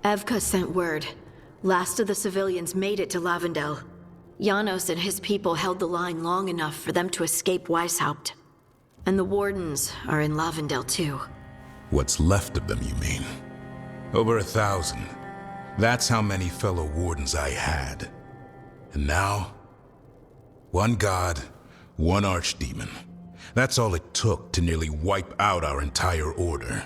Evka sent word. Last of the civilians made it to Lavendel. Janos and his people held the line long enough for them to escape Weishaupt. And the Wardens are in Lavendel too. What's left of them, you mean? Over 1,000. That's how many fellow Wardens I had. And now, one god, one archdemon. That's all it took to nearly wipe out our entire order.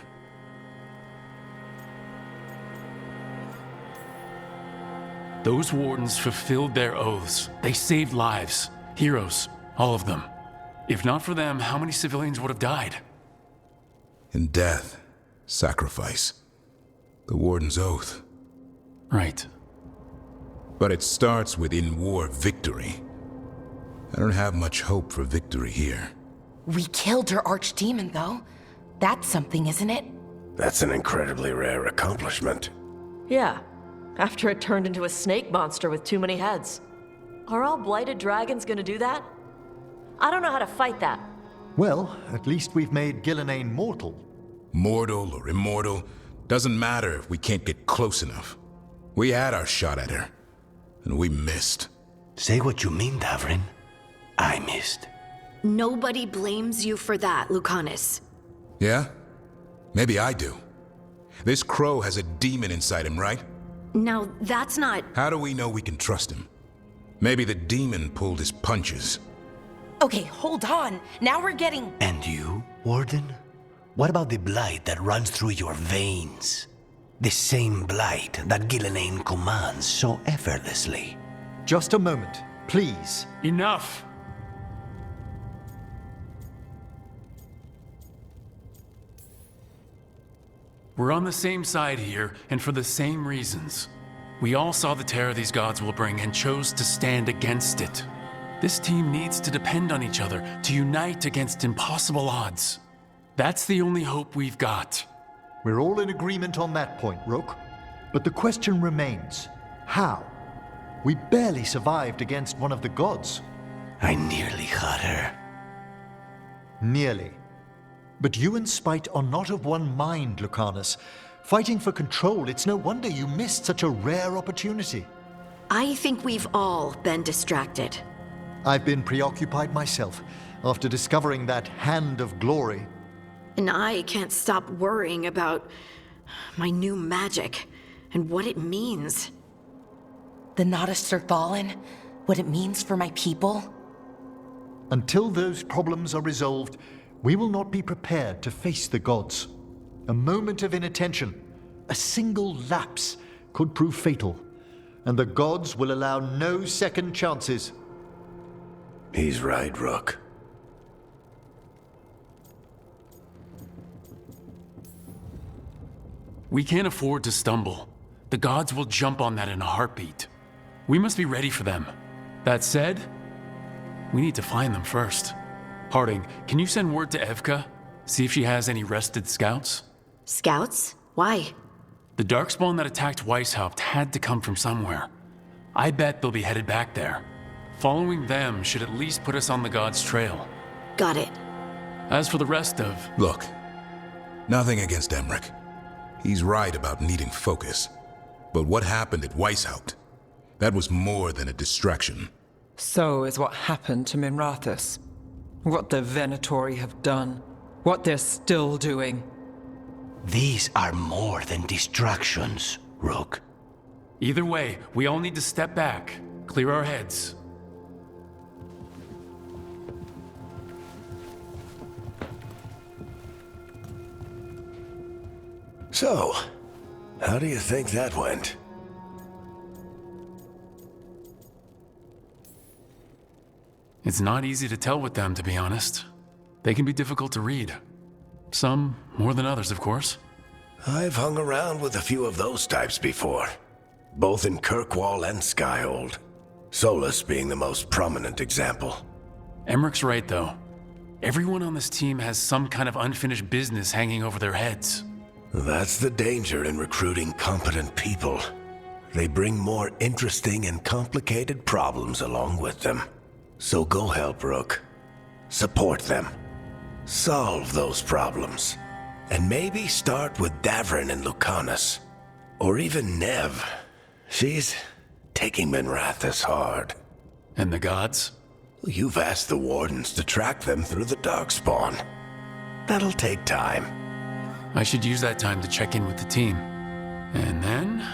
Those Wardens fulfilled their oaths. They saved lives. Heroes. All of them. If not for them, how many civilians would have died? In death, sacrifice. The Warden's oath. Right. But it starts with in-war victory. I don't have much hope for victory here. We killed her archdemon, though. That's something, isn't it? That's an incredibly rare accomplishment. Yeah, after it turned into a snake monster with too many heads. Are all blighted dragons gonna do that? I don't know how to fight that. Well, at least we've made Gillenane mortal. Mortal or immortal, doesn't matter if we can't get close enough. We had our shot at her, and we missed. Say what you mean, Davrin. I missed. Nobody blames you for that, Lucanus. Yeah? Maybe I do. This crow has a demon inside him, right? Now, that's not... How do we know we can trust him? Maybe the demon pulled his punches. Okay, hold on. Now we're getting... And you, Warden? What about the blight that runs through your veins? The same blight that Gillenane commands so effortlessly. Just a moment, please. Enough! We're on the same side here, and for the same reasons. We all saw the terror these gods will bring and chose to stand against it. This team needs to depend on each other, to unite against impossible odds. That's the only hope we've got. We're all in agreement on that point, Rook. But the question remains, how? We barely survived against one of the gods. I nearly got her. Nearly. But you and Spite are not of one mind, Lucanus. Fighting for control, it's no wonder you missed such a rare opportunity. I think we've all been distracted. I've been preoccupied myself after discovering that hand of glory. And I can't stop worrying about my new magic and what it means. The Nodists are fallen. What it means for my people. Until those problems are resolved, we will not be prepared to face the gods. A moment of inattention, a single lapse, could prove fatal, and the gods will allow no second chances. He's right, Rook. We can't afford to stumble. The gods will jump on that in a heartbeat. We must be ready for them. That said, we need to find them first. Harding, can you send word to Evka? See if she has any rested scouts? Scouts? Why? The Darkspawn that attacked Weishaupt had to come from somewhere. I bet they'll be headed back there. Following them should at least put us on the gods' trail. Got it. As for the rest of... Look, nothing against Emmerich. He's right about needing focus. But what happened at Weishaupt? That was more than a distraction. So is what happened to Minrathous. What the Venatori have done. What they're still doing. These are more than distractions, Rook. Either way, we all need to step back, clear our heads. So, how do you think that went? It's not easy to tell with them, to be honest. They can be difficult to read. Some more than others, of course. I've hung around with a few of those types before, both in Kirkwall and Skyhold. Solus being the most prominent example. Emmerich's right, though. Everyone on this team has some kind of unfinished business hanging over their heads. That's the danger in recruiting competent people. They bring more interesting and complicated problems along with them. So go help, Rook. Support them. Solve those problems. And maybe start with Davrin and Lucanus. Or even Nev. She's taking Minrathous hard. And the gods? You've asked the Wardens to track them through the Darkspawn. That'll take time. I should use that time to check in with the team. And then,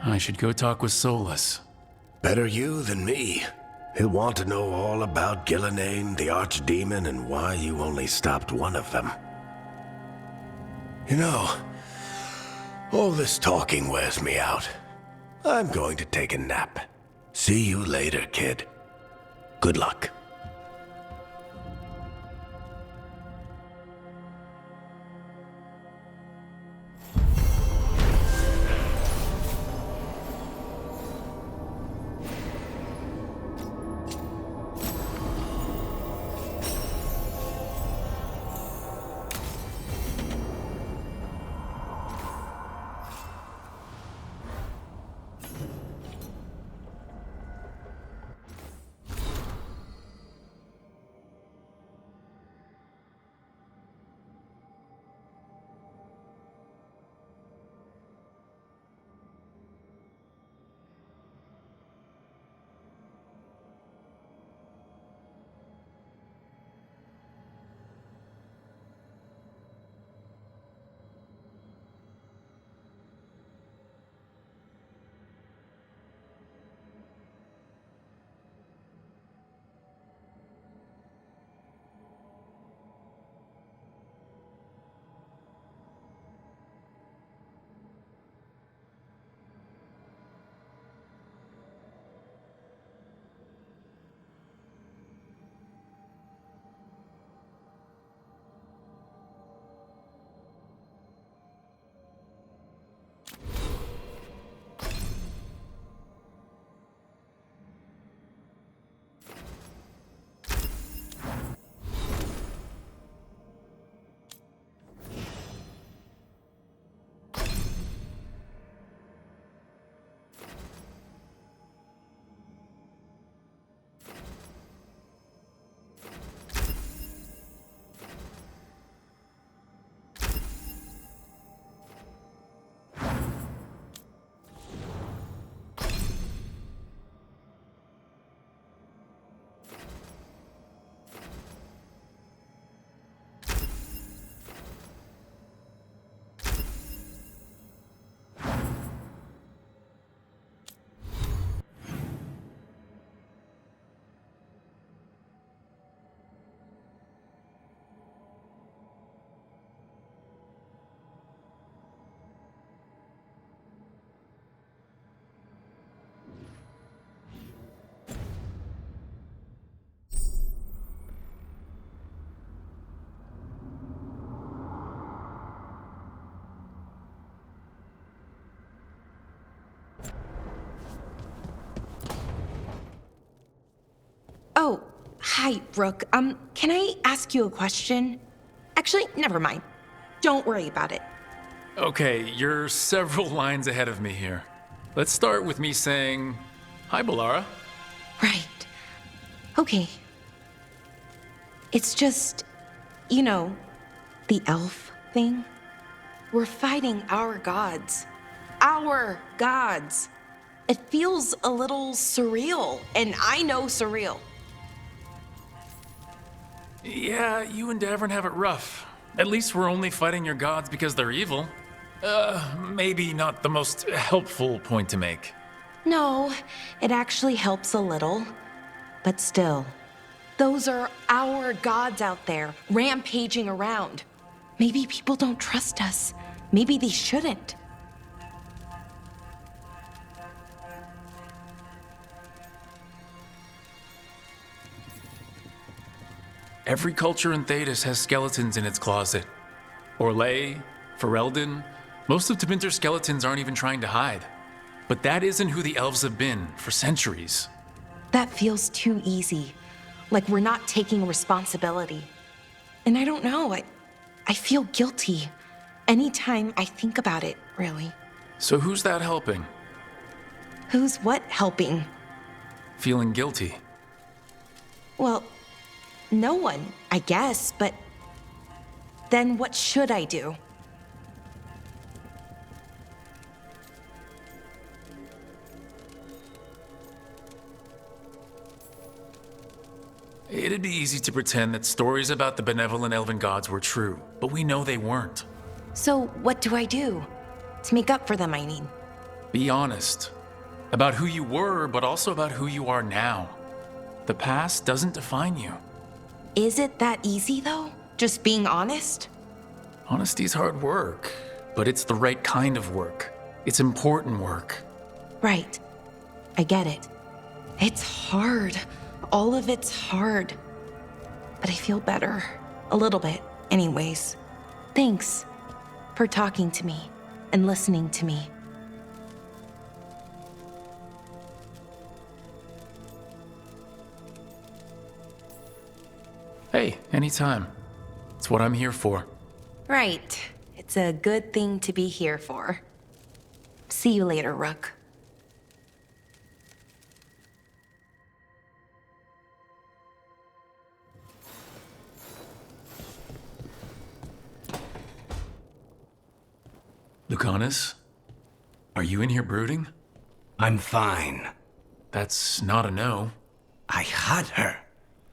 I should go talk with Solus. Better you than me. He'll want to know all about Gillenane, the Archdemon, and why you only stopped one of them. You know, all this talking wears me out. I'm going to take a nap. See you later, kid. Good luck. Oh, hi, Brooke. Can I ask you a question? Actually, never mind. Don't worry about it. Okay, you're several lines ahead of me here. Let's start with me saying, hi, Balara. Right. Okay. It's just, the elf thing. We're fighting our gods. Our gods. It feels a little surreal, and I know surreal. Yeah, you and Davern have it rough. At least we're only fighting your gods because they're evil. Maybe not the most helpful point to make. No, it actually helps a little. But still, those are our gods out there, rampaging around. Maybe people don't trust us. Maybe they shouldn't. Every culture in Thedas has skeletons in its closet. Orlais, Ferelden, most of Tevinter's skeletons aren't even trying to hide. But that isn't who the elves have been for centuries. That feels too easy. Like we're not taking responsibility. And I don't know, I feel guilty anytime I think about it, really. So who's that helping? Who's what helping? Feeling guilty. Well, no one, I guess, but then what should I do? It'd be easy to pretend that stories about the benevolent elven gods were true, but we know they weren't. So what do I do? To make up for them, I mean. Be honest. About who you were, but also about who you are now. The past doesn't define you. Is it that easy, though? Just being honest? Honesty's hard work, but it's the right kind of work. It's important work. Right. I get it. It's hard. All of it's hard. But I feel better. A little bit, anyways. Thanks for talking to me and listening to me. Hey, anytime. It's what I'm here for. Right. It's a good thing to be here for. See you later, Rook. Lucanus, are you in here brooding? I'm fine. That's not a no. I had her.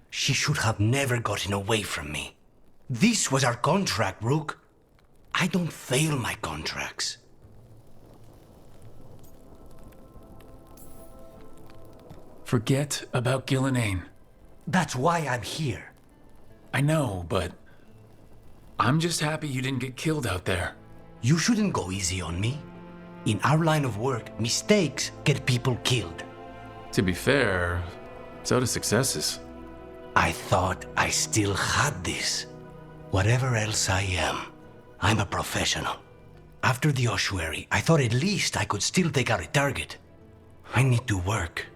She should have never gotten away from me. This was our contract, Rook. I don't fail my contracts. Forget about Gillenane. That's why I'm here. I know, but I'm just happy you didn't get killed out there. You shouldn't go easy on me. In our line of work, mistakes get people killed. To be fair, so do successes. I thought I still had this. Whatever else I am, I'm a professional. After the ossuary, I thought at least I could still take out a target. I need to work.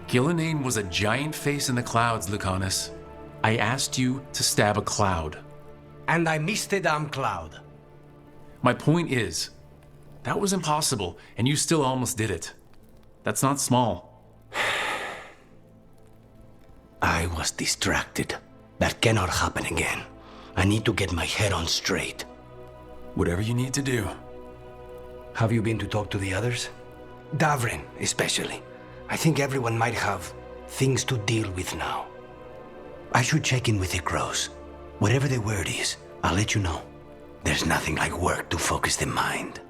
Gillenane was a giant face in the clouds, Lucanus. I asked you to stab a cloud. And I missed the damn cloud. My point is, that was impossible, and you still almost did it. That's not small. I was distracted. That cannot happen again. I need to get my head on straight. Whatever you need to do. Have you been to talk to the others? Davrin, especially. I think everyone might have things to deal with now. I should check in with the crows. Whatever the word is, I'll let you know. There's nothing like work to focus the mind.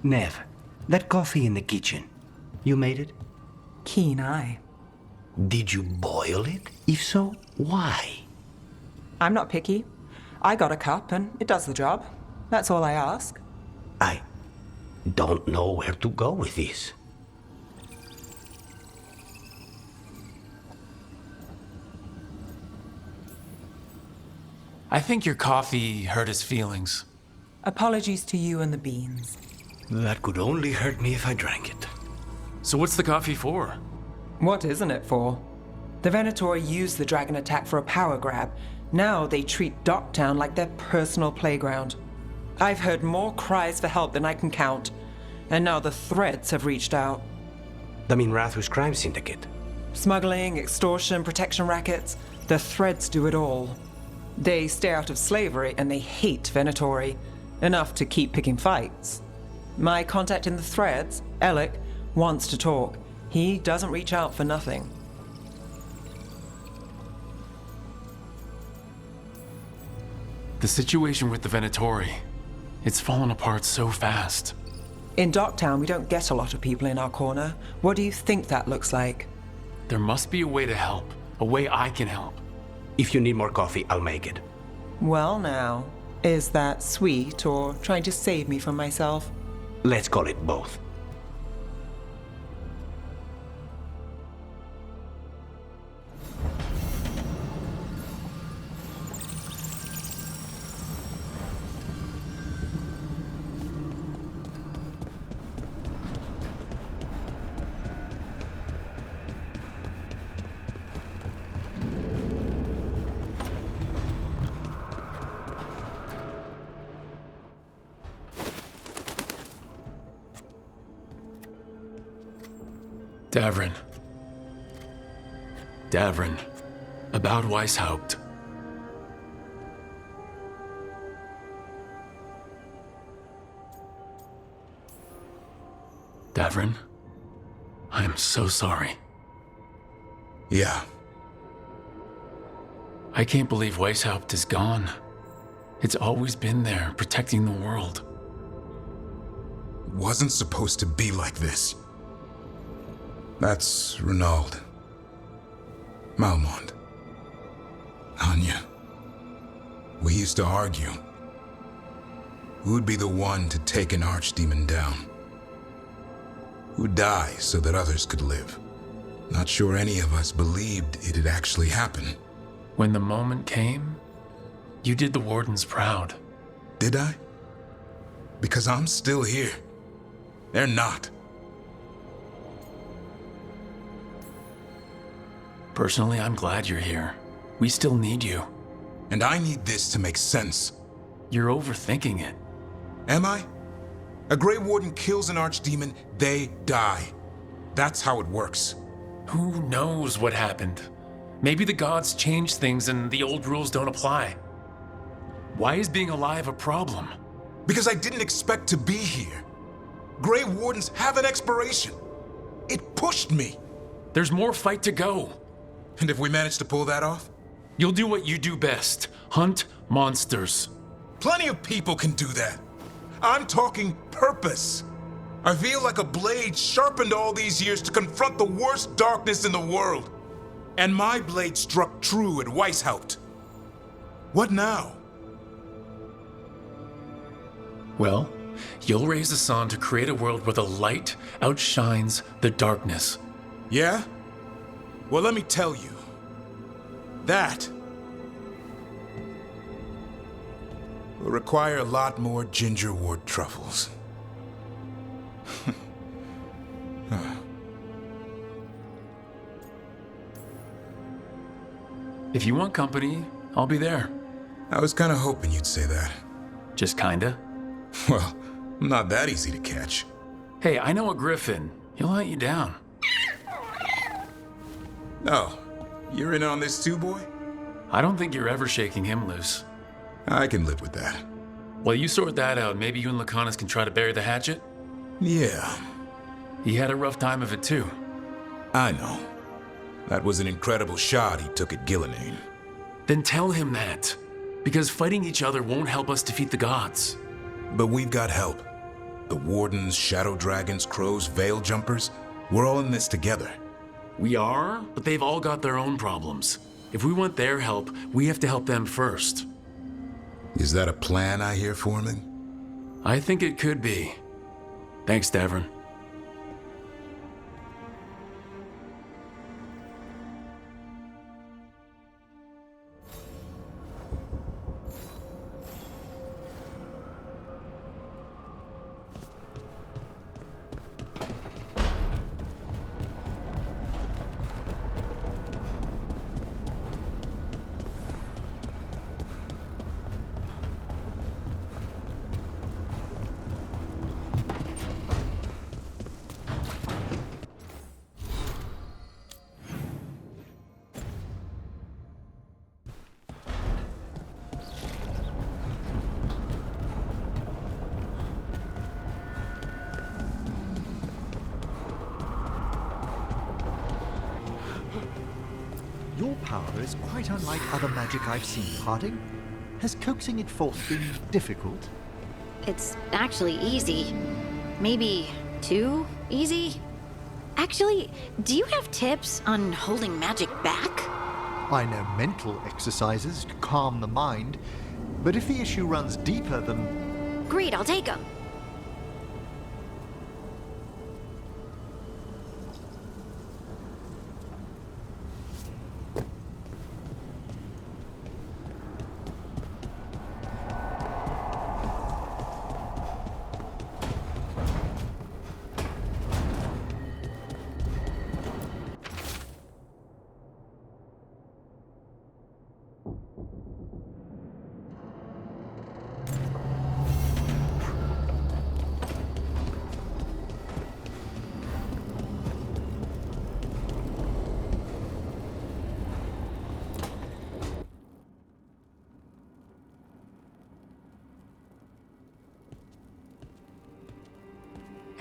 Nev, that coffee in the kitchen, you made it? Keen eye. Did you boil it? If so, why? I'm not picky. I got a cup and it does the job. That's all I ask. I don't know where to go with this. I think your coffee hurt his feelings. Apologies to you and the beans. That could only hurt me if I drank it. So what's the coffee for? What isn't it for? The Venatori used the dragon attack for a power grab. Now they treat Docktown like their personal playground. I've heard more cries for help than I can count. And now the Threads have reached out. The Minrathus crime syndicate. Smuggling, extortion, protection rackets. The Threads do it all. They stay out of slavery and they hate Venatori. Enough to keep picking fights. My contact in the Threads, Alec, wants to talk. He doesn't reach out for nothing. The situation with the Venatori, it's fallen apart so fast. In Docktown, we don't get a lot of people in our corner. What do you think that looks like? There must be a way to help, a way I can help. If you need more coffee, I'll make it. Well, now, is that sweet or trying to save me from myself? Let's call it both. Davrin, about Weishaupt. Davrin, I am so sorry. Yeah. I can't believe Weishaupt is gone. It's always been there, protecting the world. It wasn't supposed to be like this. That's Renaud. Malmont. Anya. We used to argue. Who'd be the one to take an archdemon down? Who'd die so that others could live? Not sure any of us believed it'd actually happen. When the moment came, you did the Wardens proud. Did I? Because I'm still here. They're not. Personally, I'm glad you're here. We still need you. And I need this to make sense. You're overthinking it. Am I? A Grey Warden kills an archdemon, they die. That's how it works. Who knows what happened? Maybe the gods changed things and the old rules don't apply. Why is being alive a problem? Because I didn't expect to be here. Grey Wardens have an expiration. It pushed me. There's more fight to go. And if we manage to pull that off? You'll do what you do best. Hunt monsters. Plenty of people can do that. I'm talking purpose. I feel like a blade sharpened all these years to confront the worst darkness in the world. And my blade struck true at Weishaupt. What now? Well, you'll raise the sun to create a world where the light outshines the darkness. Yeah? Well, let me tell you. That will require a lot more gingerwort truffles. If you want company, I'll be there. I was kind of hoping you'd say that. Just kinda. Well, I'm not that easy to catch. Hey, I know a griffin. He'll hunt you down. Oh, you're in on this too, boy? I don't think you're ever shaking him loose. I can live with that. While you sort that out, maybe you and Lacanus can try to bury the hatchet? Yeah, He had a rough time of it too. I know. That was an incredible shot he took at Gillenane. Then tell him that. Because fighting each other won't help us defeat the gods. But we've got help. The Wardens, Shadow Dragons, Crows, Veil Jumpers, we're all in this together. We are, but they've all got their own problems. If we want their help, we have to help them first. Is that a plan I hear forming? I think it could be. Thanks, Davrin. Your power is quite unlike other magic I've seen, Harding. Has coaxing it forth been difficult? It's actually easy. Maybe too easy? Actually, do you have tips on holding magic back? I know mental exercises to calm the mind, but if the issue runs deeper, then Great, I'll take them.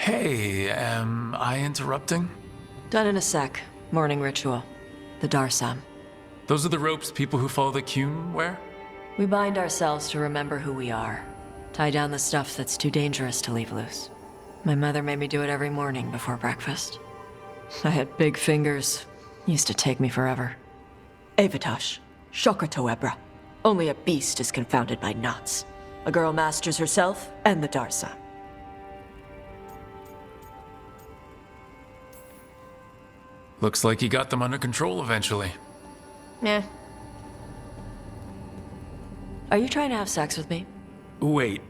Hey, am I interrupting? Done in a sec. Morning ritual. The Darsam. Those are the ropes people who follow the Qun wear? We bind ourselves to remember who we are. Tie down the stuff that's too dangerous to leave loose. My mother made me do it every morning before breakfast. I had big fingers. Used to take me forever. Avatash. Shokratoebra. Only a beast is confounded by knots. A girl masters herself and the Darsam. Looks like you got them under control eventually. Yeah. Are you trying to have sex with me? Wait,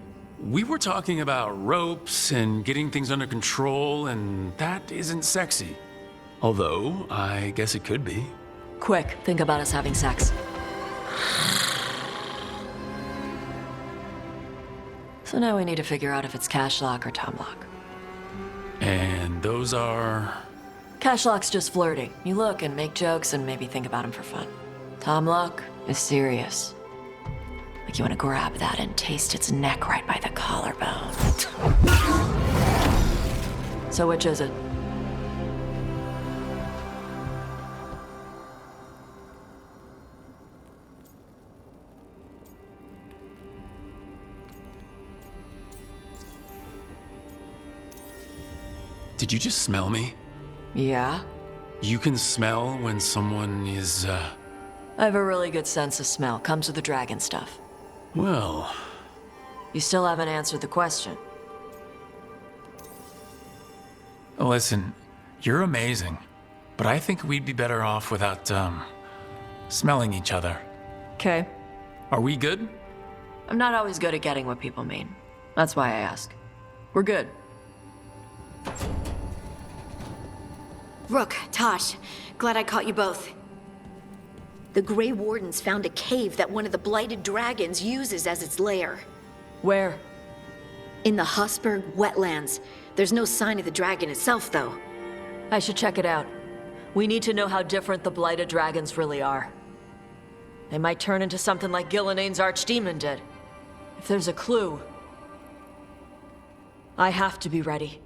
we were talking about ropes and getting things under control, and that isn't sexy. Although, I guess it could be. Quick, think about us having sex. So now we need to figure out if it's cash lock or Tom lock. And those are... Cash lock's just flirting. You look and make jokes and maybe think about him for fun. Tom lock is serious. Like you want to grab that and taste its neck right by the collarbone. So which is it? Did you just smell me? Yeah? You can smell when someone is, I have a really good sense of smell. Comes with the dragon stuff. well... You still haven't answered the question. Listen, you're amazing, but I think we'd be better off without, smelling each other. Okay. Are we good? I'm not always good at getting what people mean. That's why I ask. We're good. Rook, Tosh, glad I caught you both. The Grey Wardens found a cave that one of the Blighted Dragons uses as its lair. Where? In the Husberg wetlands. There's no sign of the dragon itself, though. I should check it out. We need to know how different the Blighted Dragons really are. They might turn into something like Gillineane's archdemon did. If there's a clue, I have to be ready.